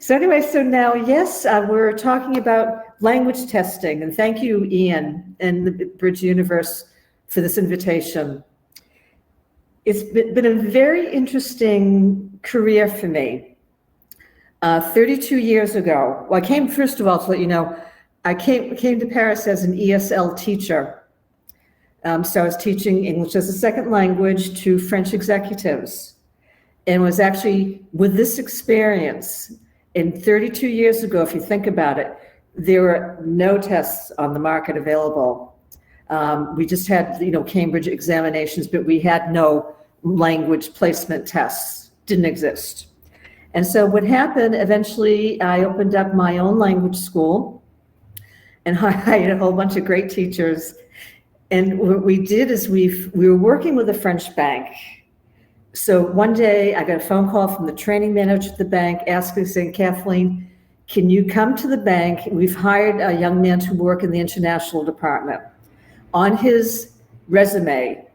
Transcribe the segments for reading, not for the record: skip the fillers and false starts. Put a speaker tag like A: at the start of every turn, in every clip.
A: So anyway, so now, yes, we're talking about language testing, and thank you, Ian, and the Bridge Universe for this invitation. It's been a very interesting career for me. 32 years ago, well, I came, first of all, to let you know, I came to Paris as an ESL teacher. So I was teaching English as a second language to French executives, and was actually, with this experience, in 32 years ago, if you think about it, there were no tests on the market available. We just had, Cambridge examinations, but we had no language placement tests, didn't exist. And so what happened, eventually I opened up my own language school and hired a whole bunch of great teachers. And what we did is we were working with a French bank. So one day I got a phone call from the training manager at the bank saying, Kathleen, can you come to the bank? We've hired a young man to work in the international department. On his resume,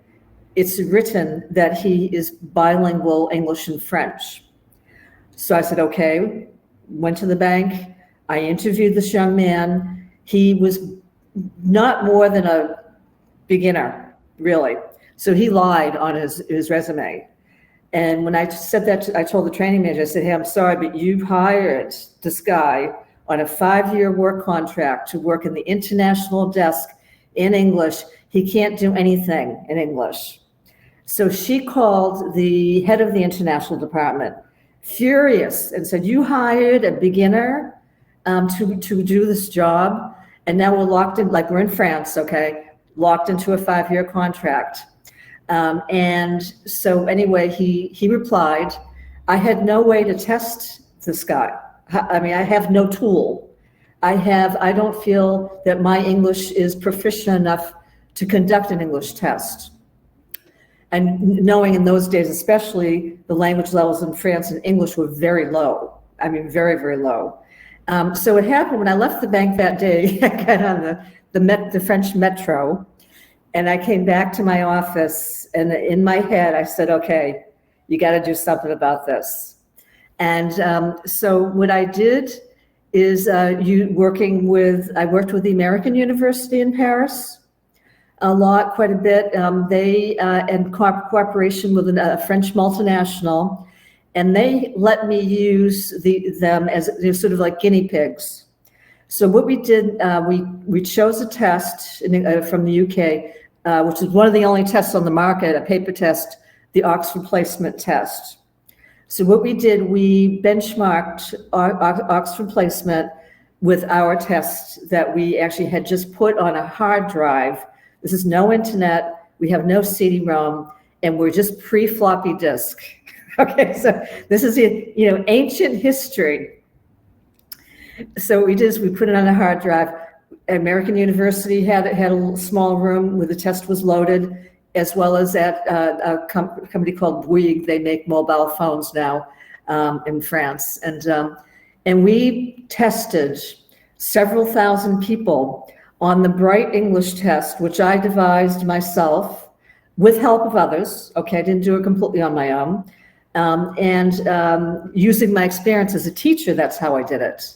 A: it's written that he is bilingual English and French. So I said, okay, went to the bank. I interviewed this young man. He was not more than a beginner, really. So he lied on his resume. And when I said that, I told the training manager, I said, hey, I'm sorry, but you've hired this guy on a 5-year work contract to work in the international desk in English. He can't do anything in English. So she called the head of the international department, furious, and said, you hired a beginner to do this job, and now we're locked in, like we're in France, okay, locked into a 5-year contract. And so anyway, he replied, I had no way to test this guy. I mean, I have no tool. I don't feel that my English is proficient enough to conduct an English test. And knowing in those days, especially, the language levels in France and English were very low. I mean, very, very low. So it happened when I left the bank that day, I got on the French metro, and I came back to my office, and in my head, I said, okay, you got to do something about this. And so what I did is I worked with the American University in Paris a lot, quite a bit. They, in cooperation with a French multinational, and they let me use them as they're sort of like guinea pigs. So what we did, we chose a test from the UK, which is one of the only tests on the market, a paper test, the Oxford Placement Test. So what we did, we benchmarked Oxford Placement with our test that we actually had just put on a hard drive. This is no internet, we have no CD-ROM, and we're just pre-floppy disk. Okay, so this is ancient history. So what we did is we put it on a hard drive. American University had a small room where the test was loaded, as well as at a company called Bouygues. They make mobile phones now in France. And we tested several thousand people on the Bright English test, which I devised myself with help of others. Okay, I didn't do it completely on my own. Using my experience as a teacher, that's how I did it.